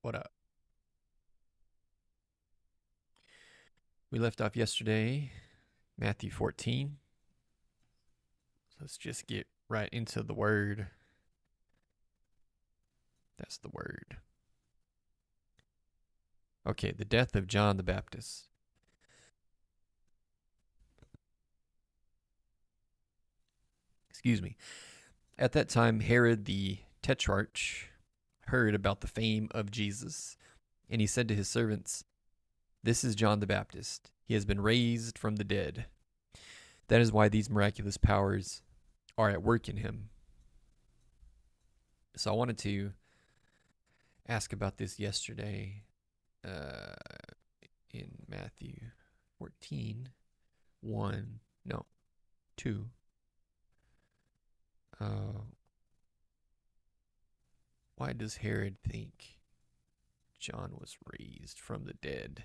What up? We left off yesterday, Matthew 14. Let's just get right into the word. That's the word. Okay, the death of John the Baptist. Excuse me. At that time, Herod the Tetrarch heard about the fame of Jesus, and he said to his servants, "This is John the Baptist. He has been raised from the dead. That is why these miraculous powers are at work in him." So I wanted to ask about this yesterday uh, in Matthew 14, 1, no, 2. Why does Herod think John was raised from the dead?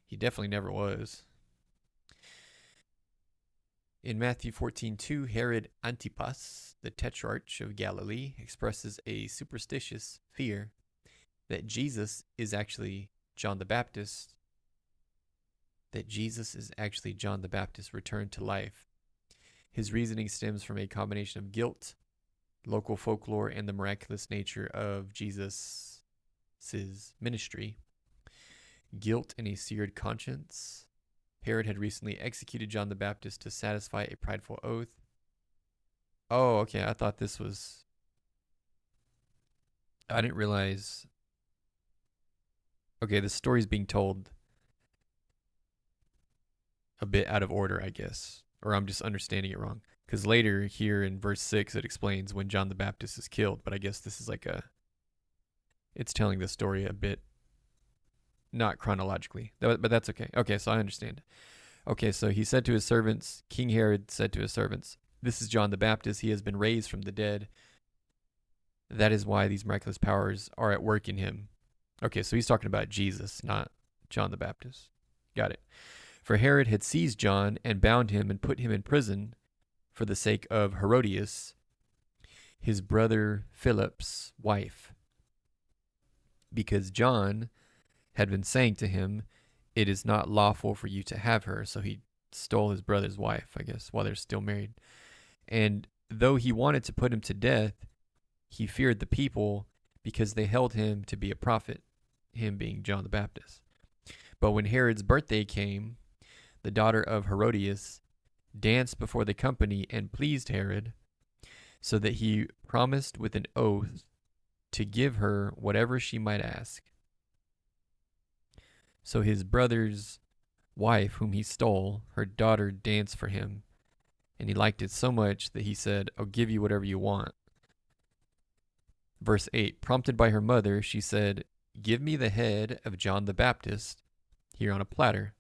He definitely never was. In Matthew 14:2, Herod Antipas, the tetrarch of Galilee, expresses a superstitious fear that Jesus is actually John the Baptist, returned to life. His reasoning stems from a combination of guilt, local folklore, and the miraculous nature of Jesus' ministry. Guilt and a seared conscience. Herod had recently executed John the Baptist to satisfy a prideful oath. Oh, okay. I thought this was. I didn't realize. Okay, the story's being told a bit out of order, I guess. Or I'm just understanding it wrong. Because later here in verse 6, it explains when John the Baptist is killed. But I guess this is like a. It's telling the story a bit. Not chronologically. But that's okay. Okay, so I understand. Okay, so he said to his servants, King Herod said to his servants, "This is John the Baptist. He has been raised from the dead. That is why these miraculous powers are at work in him." Okay, so he's talking about Jesus, not John the Baptist. Got it. For Herod had seized John and bound him and put him in prison for the sake of Herodias, his brother Philip's wife, because John had been saying to him, "It is not lawful for you to have her." So he stole his brother's wife, I guess, while they're still married. And though he wanted to put him to death, he feared the people because they held him to be a prophet, him being John the Baptist. But when Herod's birthday came, the daughter of Herodias danced before the company and pleased Herod, so that he promised with an oath to give her whatever she might ask. So his brother's wife, whom he stole, her daughter danced for him, and he liked it so much that he said, "I'll give you whatever you want." Verse 8, prompted by her mother, she said, "Give me the head of John the Baptist here on a platter."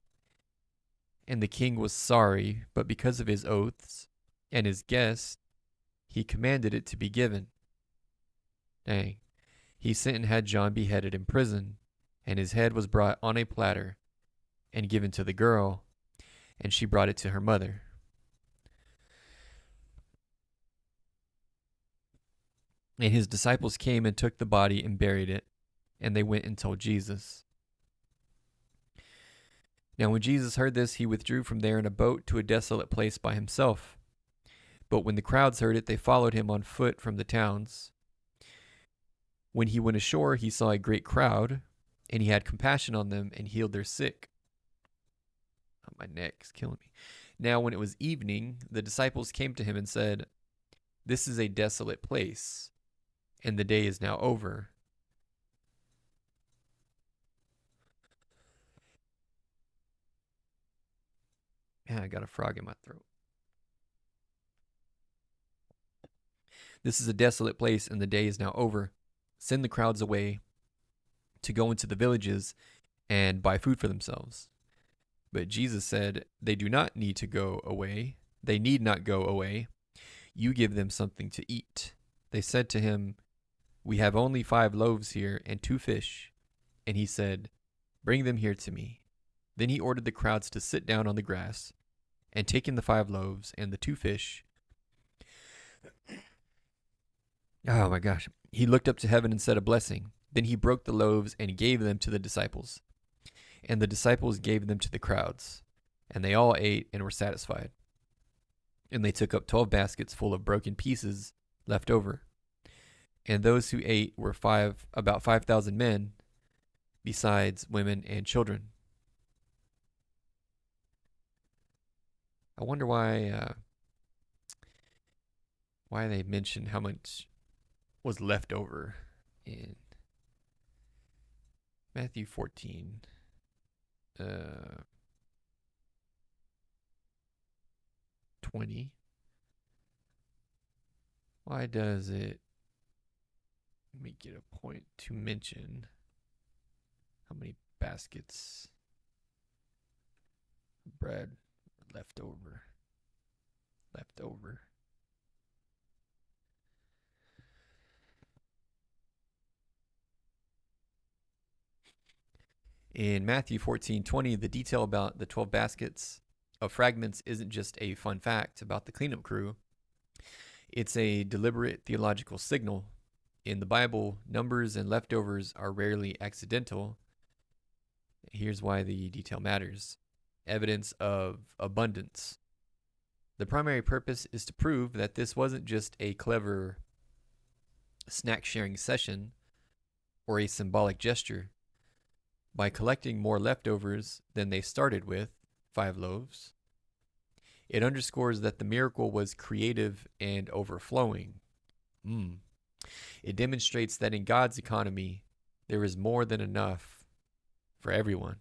And the king was sorry, but because of his oaths and his guests, he commanded it to be given. Dang. He sent and had John beheaded in prison, and his head was brought on a platter and given to the girl, and she brought it to her mother. And his disciples came and took the body and buried it, and they went and told Jesus. Now when Jesus heard this, he withdrew from there in a boat to a desolate place by himself. But when the crowds heard it, they followed him on foot from the towns. When he went ashore, he saw a great crowd, and he had compassion on them and healed their sick. Oh, my neck's killing me. Now when it was evening, the disciples came to him and said, "This is a desolate place, and the day is now over. Man, I got a frog in my throat. This is a desolate place, and the day is now over. Send the crowds away to go into the villages and buy food for themselves." But Jesus said, "They do not need to go away. They need not go away. You give them something to eat." They said to him, "We have only 5 loaves here and 2 fish." And he said, "Bring them here to me." Then he ordered the crowds to sit down on the grass, and taking the 5 loaves and the 2 fish, oh my gosh, he looked up to heaven and said a blessing. Then he broke the loaves and gave them to the disciples, and the disciples gave them to the crowds, and they all ate and were satisfied. And they took up 12 baskets full of broken pieces left over. And those who ate were about 5,000 men, besides women and children. I wonder why they mentioned how much was left over in Matthew 14. 20. Why does it make it a point to mention how many baskets of bread left over? In Matthew 14:20, the detail about the 12 baskets of fragments isn't just a fun fact about the cleanup crew. It's a deliberate theological signal. In the Bible, numbers and leftovers are rarely accidental. Here's why the detail matters. Evidence of abundance. The primary purpose is to prove that this wasn't just a clever snack sharing session or a symbolic gesture. By collecting more leftovers than they started with, 5 loaves, it underscores that the miracle was creative and overflowing. It demonstrates that in God's economy, there is more than enough for everyone.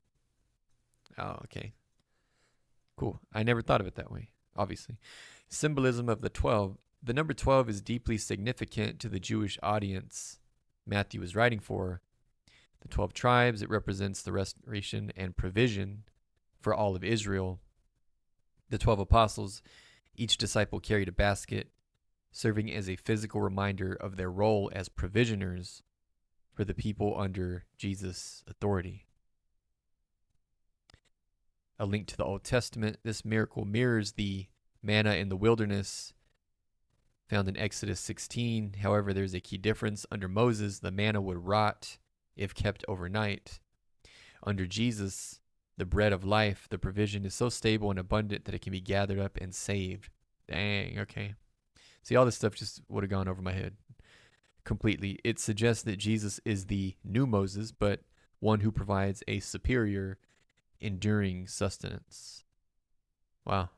Oh, okay. Cool. I never thought of it that way, obviously. Symbolism of the 12. The number 12 is deeply significant to the Jewish audience Matthew is writing for. The 12 tribes, it represents the restoration and provision for all of Israel. The 12 apostles, each disciple carried a basket, serving as a physical reminder of their role as provisioners for the people under Jesus' authority. A link to the Old Testament, this miracle mirrors the manna in the wilderness found in Exodus 16. However, there's a key difference. Under Moses, the manna would rot if kept overnight. Under Jesus, the bread of life, the provision is so stable and abundant that it can be gathered up and saved. Dang, okay. See, all this stuff just would have gone over my head completely. It suggests that Jesus is the new Moses, but one who provides a superior, enduring sustenance. Wow.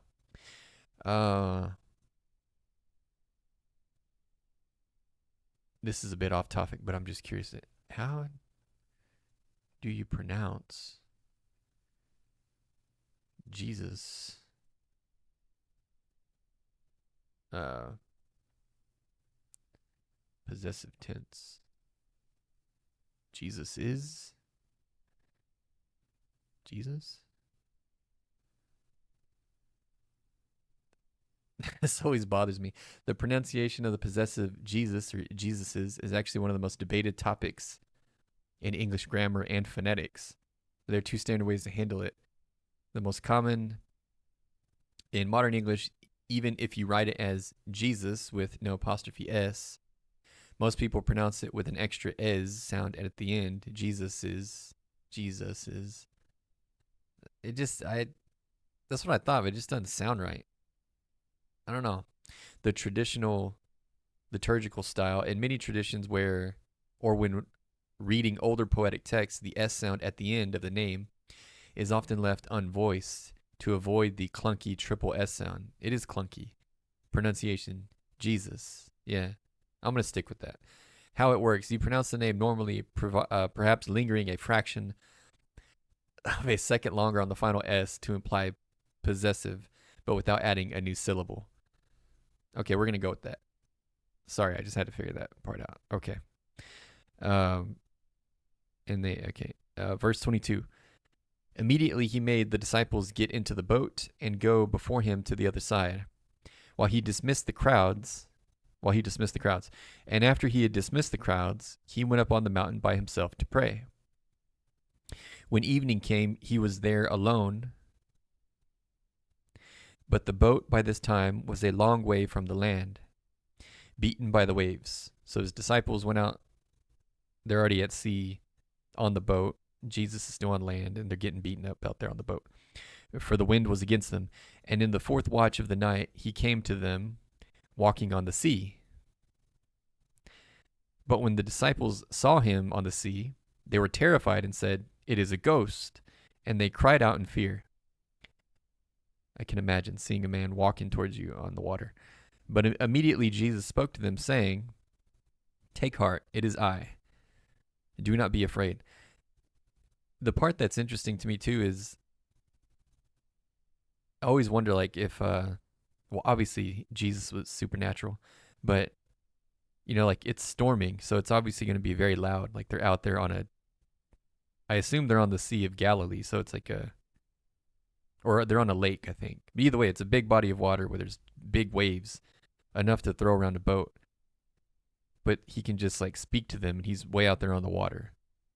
This is a bit off topic, but I'm just curious. How do you pronounce Jesus? Possessive tense. Jesus is Jesus? This always bothers me. The pronunciation of the possessive Jesus or Jesuses is actually one of the most debated topics in English grammar and phonetics. There are 2 standard ways to handle it. The most common in modern English, even if you write it as Jesus with no apostrophe S, most people pronounce it with an extra "es" sound at the end. Jesus is. That's what I thought, but it just doesn't sound right. I don't know. The traditional liturgical style, in many traditions when reading older poetic texts, the S sound at the end of the name is often left unvoiced to avoid the clunky triple S sound. It is clunky. Pronunciation, Jesus. Yeah, I'm going to stick with that. How it works, you pronounce the name normally, perhaps lingering a fraction of a second longer on the final S to imply possessive, but without adding a new syllable. Okay, we're going to go with that. Sorry, I just had to figure that part out. Okay. Verse 22. Immediately he made the disciples get into the boat and go before him to the other side, while he dismissed the crowds. And after he had dismissed the crowds, he went up on the mountain by himself to pray. When evening came, he was there alone, but the boat by this time was a long way from the land, beaten by the waves. So his disciples went out They're already at sea on the boat. Jesus is still on land, and they're getting beaten up out there on the boat. For the wind was against them. And in the fourth watch of the night, he came to them walking on the sea. But when the disciples saw him on the sea, they were terrified and said, "It is a ghost." And they cried out in fear. I can imagine seeing a man walking towards you on the water. But immediately Jesus spoke to them, saying, "Take heart, it is I. Do not be afraid." The part that's interesting to me too is I always wonder, like, if, well, obviously Jesus was supernatural, but, like it's storming, so it's obviously going to be very loud. Like they're out there I assume they're on the Sea of Galilee, so it's like or they're on a lake, I think. But either way, it's a big body of water where there's big waves, enough to throw around a boat. But he can just like speak to them, and he's way out there on the water,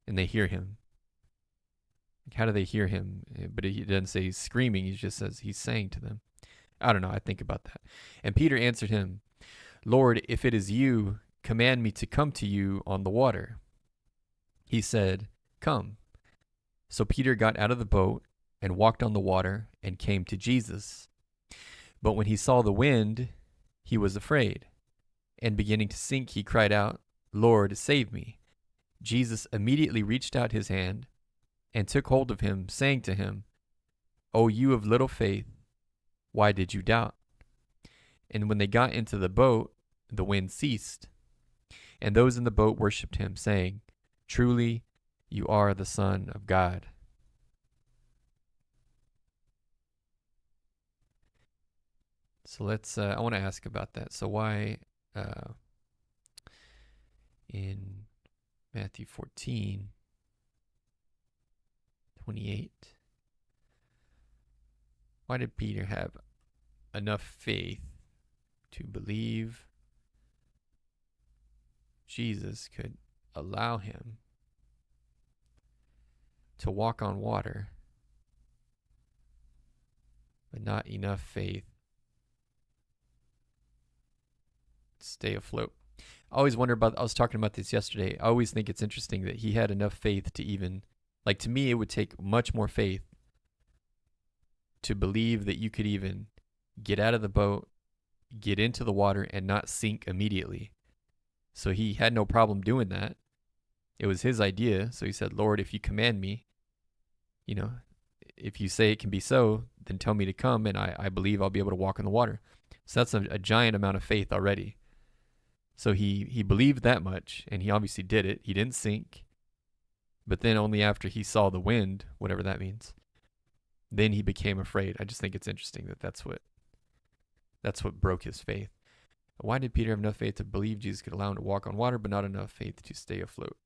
and they hear him. How do they hear him? But he doesn't say he's screaming. He just says he's saying to them. I don't know. I think about that. And Peter answered him, "Lord, if it is you, command me to come to you on the water." He said, "Come." So Peter got out of the boat and walked on the water and came to Jesus. But when he saw the wind, he was afraid. And beginning to sink, he cried out, "Lord, save me." Jesus immediately reached out his hand and took hold of him, saying to him, "O you of little faith, why did you doubt?" And when they got into the boat, the wind ceased. And those in the boat worshipped him, saying, "Truly, you are the Son of God." So I want to ask about that. So why, in Matthew 14:28, why did Peter have enough faith to believe Jesus could allow him to walk on water, but not enough faith to stay afloat? I always wonder I was talking about this yesterday. I always think it's interesting that he had enough faith to even, like, to me, it would take much more faith to believe that you could even get out of the boat, get into the water, and not sink immediately. So he had no problem doing that. It was his idea. So he said, "Lord, if you command me, if you say it can be so, then tell me to come, and I believe I'll be able to walk on the water." So that's a giant amount of faith already. So he believed that much, and he obviously did it. He didn't sink. But then only after he saw the wind, whatever that means, then he became afraid. I just think it's interesting that that's what broke his faith. Why did Peter have enough faith to believe Jesus could allow him to walk on water, but not enough faith to stay afloat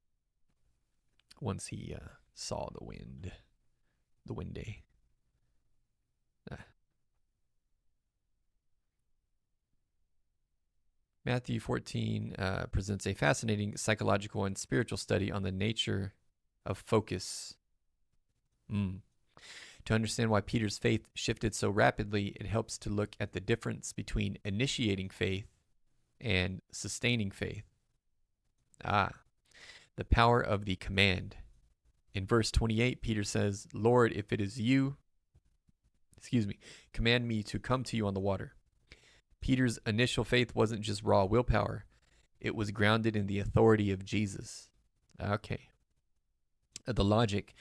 once he saw the wind? The wind day. Matthew 14 presents a fascinating psychological and spiritual study on the nature of focus. To understand why Peter's faith shifted so rapidly, it helps to look at the difference between initiating faith and sustaining faith. The power of the command. In verse 28, Peter says, "Lord, if it is you, command me to come to you on the water." Peter's initial faith wasn't just raw willpower. It was grounded in the authority of Jesus. Okay. The logic.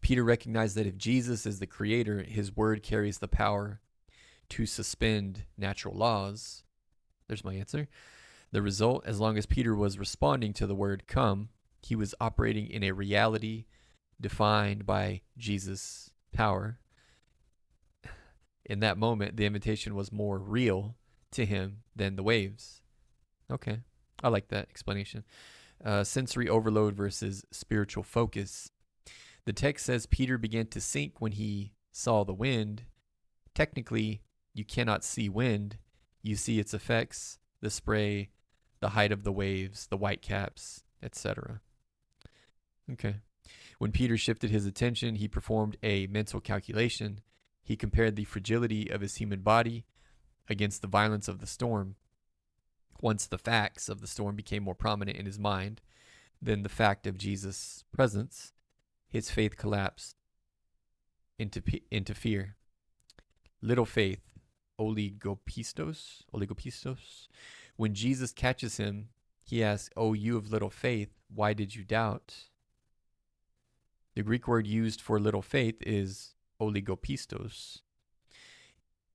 Peter recognized that if Jesus is the creator, his word carries the power to suspend natural laws. There's my answer. The result, as long as Peter was responding to the word "come," he was operating in a reality defined by Jesus' power. In that moment, the invitation was more real to him than the waves. Okay, I like that explanation. Sensory overload versus spiritual focus. The text says Peter began to sink when he saw the wind. Technically, you cannot see wind. You see its effects, the spray, the height of the waves, the white caps, etc. Okay. When Peter shifted his attention, he performed a mental calculation. He compared the fragility of his human body against the violence of the storm. Once the facts of the storm became more prominent in his mind, then the fact of Jesus' presence, his faith collapsed into fear. Little faith, oligopistos. When Jesus catches him, he asks, "Oh, you of little faith, why did you doubt?" The Greek word used for little faith is oligopistos.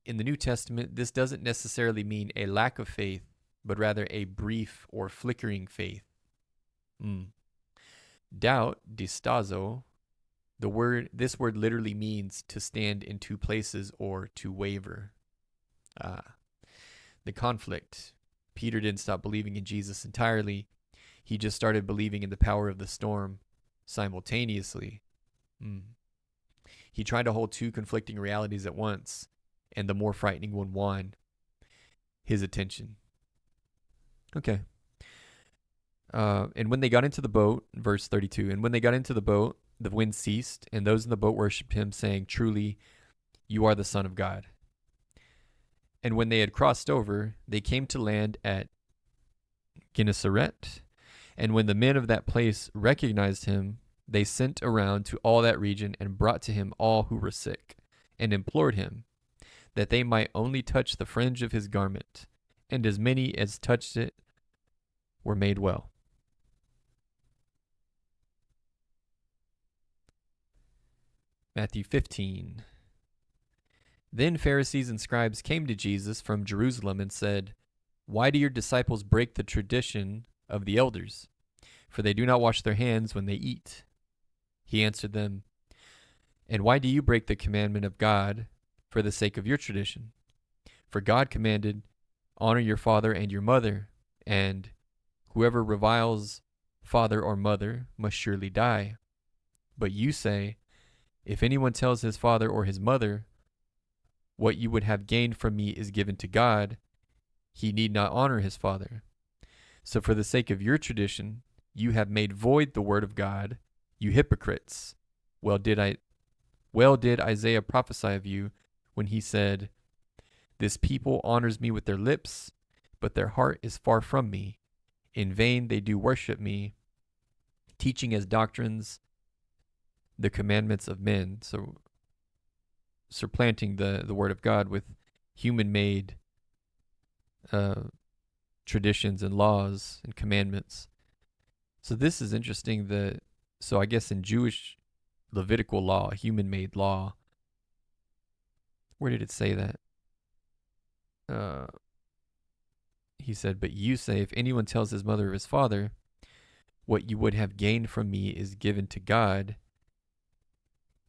In the New Testament, this doesn't necessarily mean a lack of faith, but rather a brief or flickering faith. Doubt, distazo, this word literally means to stand in two places or to waver. The conflict. Peter didn't stop believing in Jesus entirely. He just started believing in the power of the storm simultaneously. He tried to hold two conflicting realities at once, and the more frightening one won his attention. Okay. And when they got into the boat, verse 32, and when they got into the boat, the wind ceased, and those in the boat worshipped him, saying, "Truly, you are the Son of God." And when they had crossed over, they came to land at Gennesaret. And when the men of that place recognized him, they sent around to all that region and brought to him all who were sick, and implored him that they might only touch the fringe of his garment. And as many as touched it were made well. Matthew 15. Then Pharisees and scribes came to Jesus from Jerusalem and said, "Why do your disciples break the tradition of the elders? For they do not wash their hands when they eat." He answered them, "And why do you break the commandment of God for the sake of your tradition? For God commanded, 'Honor your father and your mother,' and 'Whoever reviles father or mother must surely die.' But you say, 'If anyone tells his father or his mother, what you would have gained from me is given to God,' he need not honor his father. So for the sake of your tradition, you have made void the word of God, you hypocrites. Well did Isaiah prophesy of you when he said, 'This people honors me with their lips, but their heart is far from me. In vain they do worship me, teaching as doctrines the commandments of men.'" So supplanting the word of God with human-made traditions and laws and commandments. So this is interesting. So I guess in Jewish Levitical law, human-made law, where did it say that? He said, "But you say, if anyone tells his mother or his father, what you would have gained from me is given to God,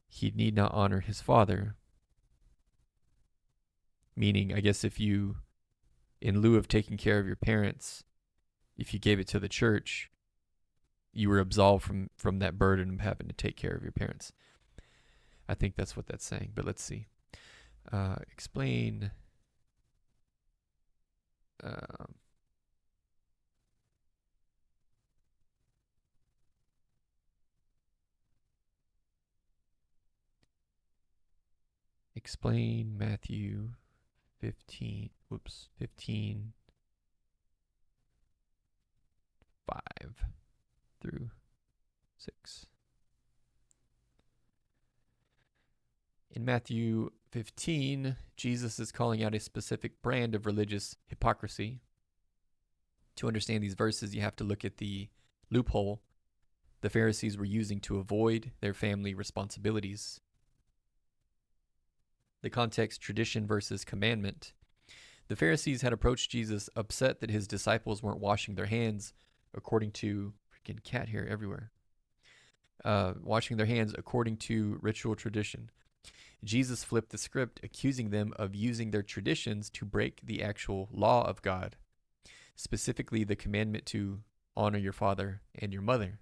he need not honor his father." Meaning, I guess if you, in lieu of taking care of your parents, if you gave it to the church, you were absolved from that burden of having to take care of your parents. I think that's what that's saying, but let's see. Explain. Explain Matthew 15, 5 through 6. In Matthew 15, Jesus is calling out a specific brand of religious hypocrisy. To understand these verses, you have to look at the loophole the Pharisees were using to avoid their family responsibilities. The context, tradition versus commandment. The Pharisees had approached Jesus upset that his disciples weren't washing their hands according to, freaking cat hair everywhere, washing their hands according to ritual tradition. Jesus flipped the script, accusing them of using their traditions to break the actual law of God, specifically the commandment to honor your father and your mother,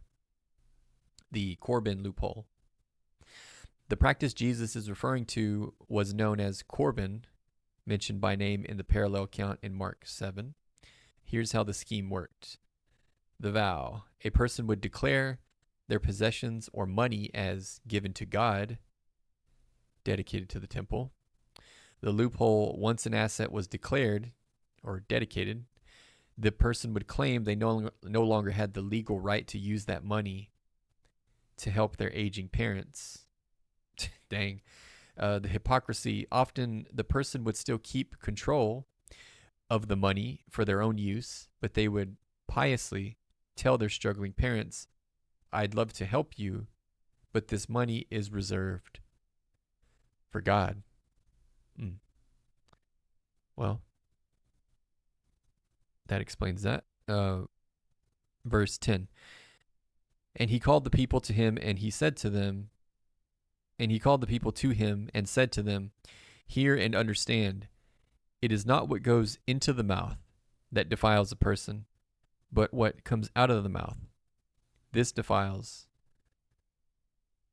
the Corban loophole. The practice Jesus is referring to was known as Corban, mentioned by name in the parallel account in Mark 7. Here's how the scheme worked. The vow. A person would declare their possessions or money as given to God, dedicated to the temple. The loophole, once an asset was declared or dedicated, the person would claim they no longer had the legal right to use that money to help their aging parents. Dang. The hypocrisy. Often the person would still keep control of the money for their own use, but they would piously tell their struggling parents, I'd love to help you, but this money is reserved for God. Well, that explains that. Verse 10. And he called the people to him, and he said to them, and he called the people to him and said to them, hear and understand. It is not what goes into the mouth that defiles a person, but what comes out of the mouth. This defiles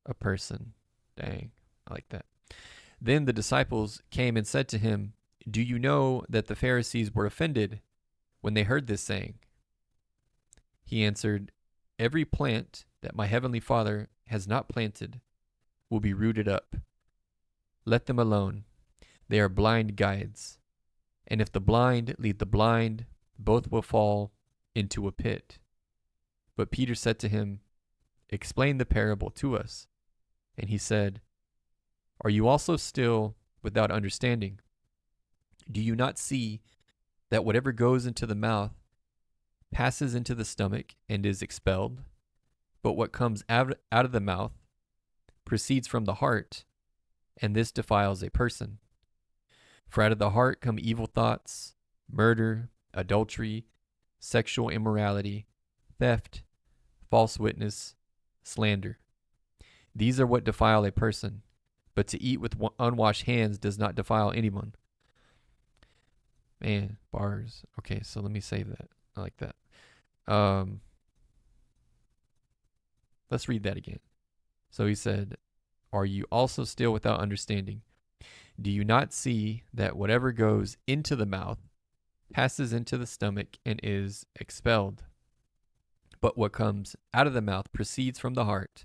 a person. Dang, I like that. Then the disciples came and said to him, do you know that the Pharisees were offended when they heard this saying? He answered, every plant that my heavenly Father has not planted will be rooted up. Let them alone. They are blind guides. And if the blind lead the blind, both will fall into a pit. But Peter said to him, explain the parable to us. And he said, are you also still without understanding? Do you not see that whatever goes into the mouth passes into the stomach and is expelled? But what comes out of the mouth proceeds from the heart, and this defiles a person. For out of the heart come evil thoughts, murder, adultery, sexual immorality, theft, false witness, slander. These are what defile a person, but to eat with unwashed hands does not defile anyone. Man, bars. Okay, so let me save that. I like that. Let's read that again. So he said, are you also still without understanding? Do you not see that whatever goes into the mouth passes into the stomach and is expelled? But what comes out of the mouth proceeds from the heart,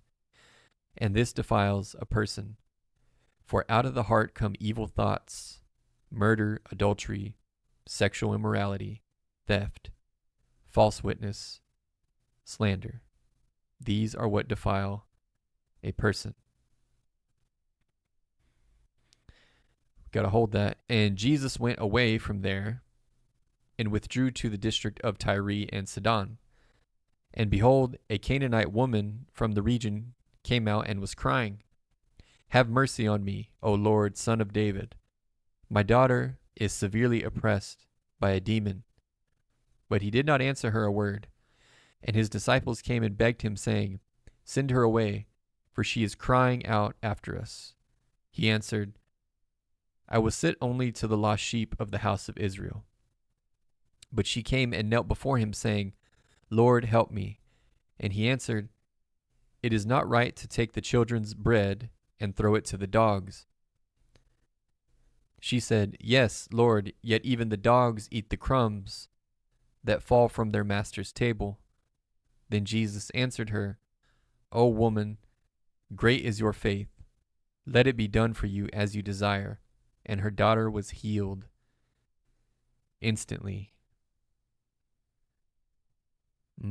and this defiles a person. For out of the heart come evil thoughts, murder, adultery, sexual immorality, theft, false witness, slander. These are what defile a person. Got to hold that. And Jesus went away from there and withdrew to the district of Tyre and Sidon. And behold, a Canaanite woman from the region came out and was crying, have mercy on me, O Lord, Son of David. My daughter is severely oppressed by a demon. But he did not answer her a word. And his disciples came and begged him, saying, send her away, for she is crying out after us. He answered, I will sit only to the lost sheep of the house of Israel. But she came and knelt before him, saying, Lord, help me. And he answered, it is not right to take the children's bread and throw it to the dogs. She said, yes, Lord, yet even the dogs eat the crumbs that fall from their master's table. Then Jesus answered her, O woman, great is your faith. Let it be done for you as you desire. And her daughter was healed instantly. Let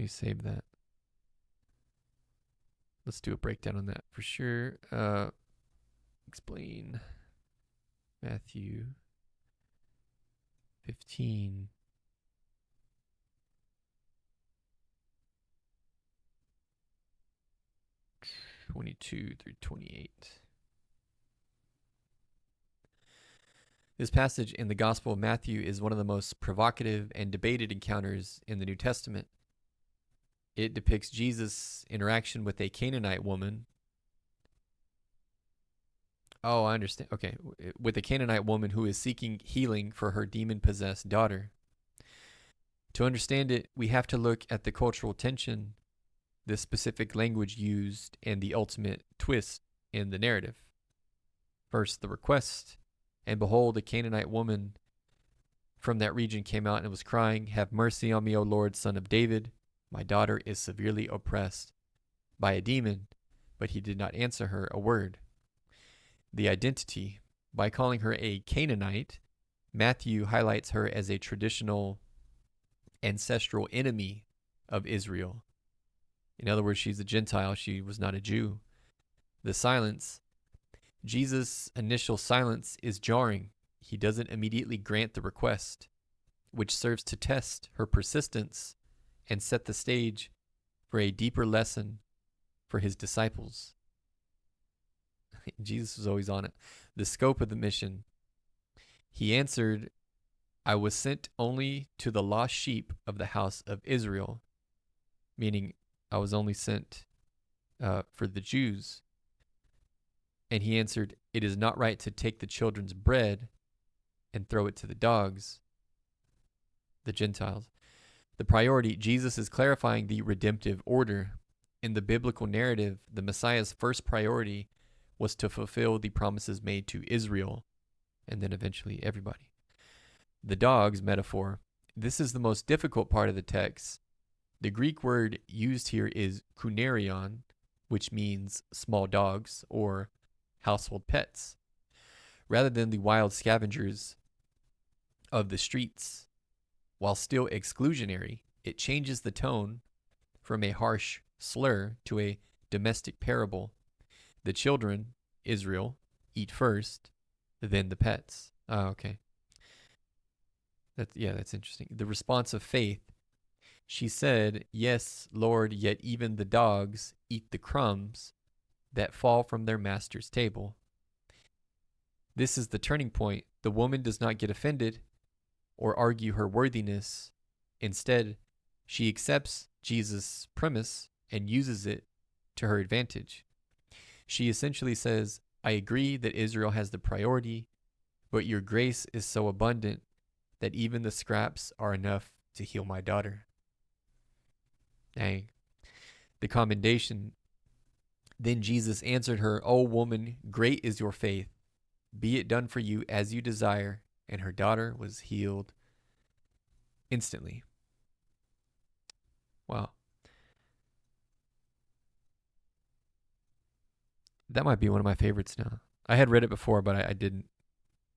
me save that. Let's do a breakdown on that for sure. Explain Matthew 15. (22 through 28). This passage in the Gospel of Matthew is one of the most provocative and debated encounters in the New Testament. It depicts Jesus' interaction with a Canaanite woman. Oh, I understand. Okay. With a Canaanite woman who is seeking healing for her demon-possessed daughter. To understand it, we have to look at the cultural tension, the specific language used, and the ultimate twist in the narrative. First, the request, and behold, a Canaanite woman from that region came out and was crying, have mercy on me, O Lord, Son of David. My daughter is severely oppressed by a demon. but he did not answer her a word. The identity. By calling her a Canaanite, Matthew highlights her as a traditional ancestral enemy of Israel. In other words, she's a Gentile. She was not a Jew. The silence. Jesus' initial silence is jarring. He doesn't immediately grant the request, which serves to test her persistence and set the stage for a deeper lesson for his disciples. Jesus was always on it. The scope of the mission. He answered, I was sent only to the lost sheep of the house of Israel, meaning I was only sent for the Jews. And he answered, it is not right to take the children's bread and throw it to the dogs, the Gentiles. The priority, Jesus is clarifying the redemptive order. In the biblical narrative, the Messiah's first priority was to fulfill the promises made to Israel, and then eventually everybody. The dogs metaphor, this is the most difficult part of the text. The Greek word used here is kunarion, which means small dogs or household pets, rather than the wild scavengers of the streets. While still exclusionary, it changes the tone from a harsh slur to a domestic parable. The children, Israel, eat first, then the pets. Oh, okay. That's interesting. The response of faith. She said, yes, Lord, yet even the dogs eat the crumbs that fall from their master's table. This is the turning point. The woman does not get offended or argue her worthiness. Instead, she accepts Jesus' premise and uses it to her advantage. She essentially says, I agree that Israel has the priority, but your grace is so abundant that even the scraps are enough to heal my daughter. Dang. The commendation. Then Jesus answered her, O woman, great is your faith. Be it done for you as you desire. And her daughter was healed instantly. Wow. That might be one of my favorites now. I had read it before, but I didn't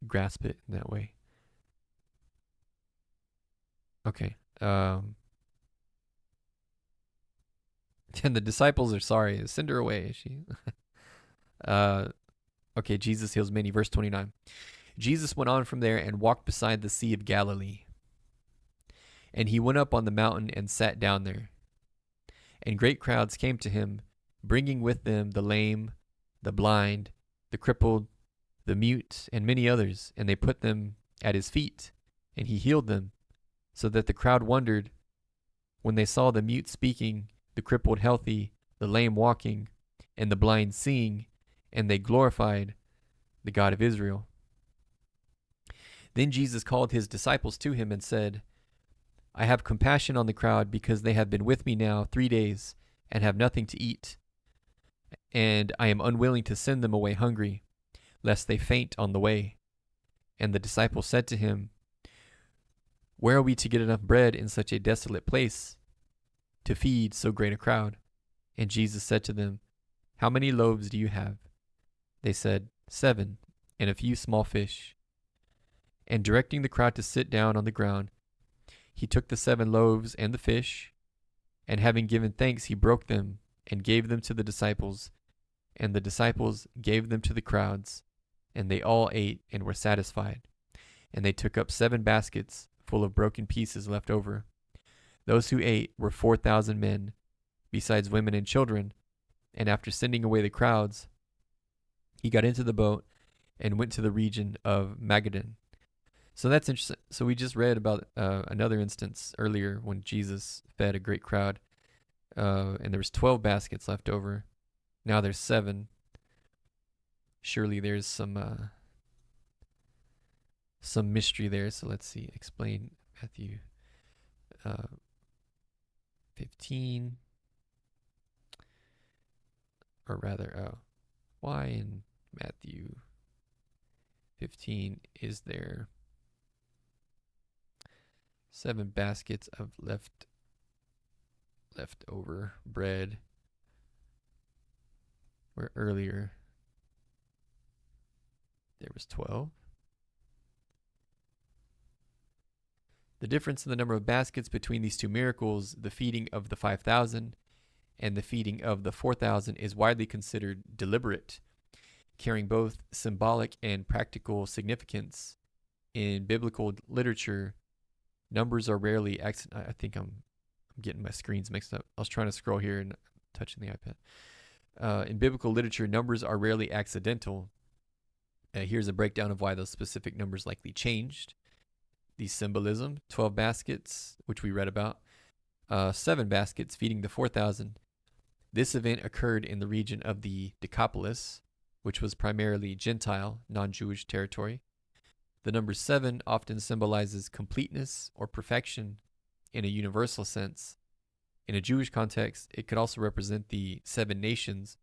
grasp it in that way. Okay. And the disciples are sorry. Send her away. Okay, Jesus heals many. Verse 29. Jesus went on from there and walked beside the Sea of Galilee. And he went up on the mountain and sat down there. And great crowds came to him, bringing with them the lame, the blind, the crippled, the mute, and many others. And they put them at his feet, and he healed them, so that the crowd wondered when they saw the mute speaking, the crippled healthy, the lame walking, and the blind seeing, and they glorified the God of Israel. Then Jesus called his disciples to him and said, I have compassion on the crowd because they have been with me now 3 days and have nothing to eat. And I am unwilling to send them away hungry, lest they faint on the way. And the disciples said to him, where are we to get enough bread in such a desolate place to feed so great a crowd? And Jesus said to them, how many loaves do you have? They said, 7, and a few small fish. And directing the crowd to sit down on the ground, he took the 7 loaves and the fish, and having given thanks, he broke them and gave them to the disciples, and the disciples gave them to the crowds, and they all ate and were satisfied. And they took up 7 baskets full of broken pieces left over. Those who ate were 4,000 men, besides women and children. And after sending away the crowds, he got into the boat and went to the region of Magadan. So that's interesting. So we just read about another instance earlier when Jesus fed a great crowd, and there was 12 baskets left over. Now there's 7. Surely there's some mystery there. So let's see. Explain Matthew 15, or rather, why in Matthew 15 is there 7 baskets of leftover bread? Where earlier there was 12. The difference in the number of baskets between these two miracles, the feeding of the 5,000 and the feeding of the 4,000, is widely considered deliberate, carrying both symbolic and practical significance. In biblical literature, numbers are rarely I think I'm getting my screens mixed up. I was trying to scroll here and touching the iPad. In biblical literature, numbers are rarely accidental. Here's a breakdown of why those specific numbers likely changed. The symbolism: 12 baskets, which we read about, 7 baskets feeding the 4,000. This event occurred in the region of the Decapolis, which was primarily Gentile, non-Jewish territory. The number 7 often symbolizes completeness or perfection in a universal sense. In a Jewish context, it could also represent the 7 nations,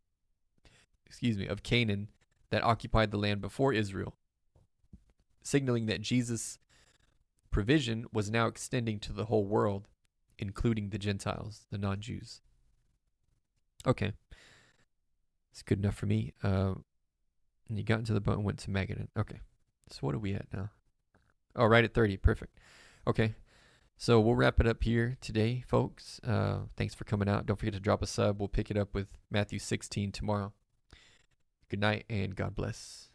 of Canaan that occupied the land before Israel, signaling that Jesus' provision was now extending to the whole world, including the Gentiles, the non-Jews. Okay. It's good enough for me. And you got into the boat and went to Magadan. Okay. So what are we at now? Oh, right at 30. Perfect. Okay. So we'll wrap it up here today, folks. Thanks for coming out. Don't forget to drop a sub. We'll pick it up with Matthew 16 tomorrow. Good night and God bless.